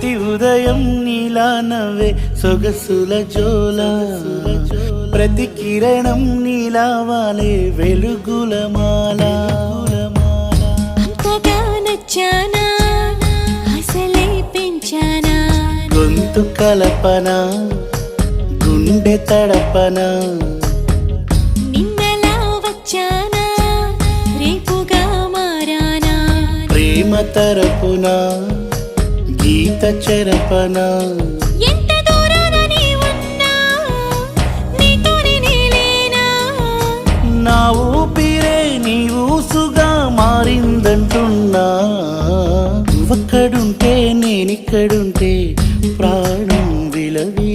ప్రతి ఉదయం నీలా నవ్వే సొగసుల జోల ప్రతి కిరణం నీలా వాలే వెలుగుల మాల అంతగా నచ్చానా అసలే పెంచానా గొంతు కలపన గుండె తడపన నిన్నలా వచ్చానా రేపుగా మారానా ప్రేమ తరపున గీత చెరపన ఎంత దూరాన నీ ఉన్నా నీతోనే నేలేనా నా ఊపిరే నీ ఊసుగా మారిందంటున్నా నువ్వక్కడుంటే నేనిక్కడుంటే ప్రాణం విలవి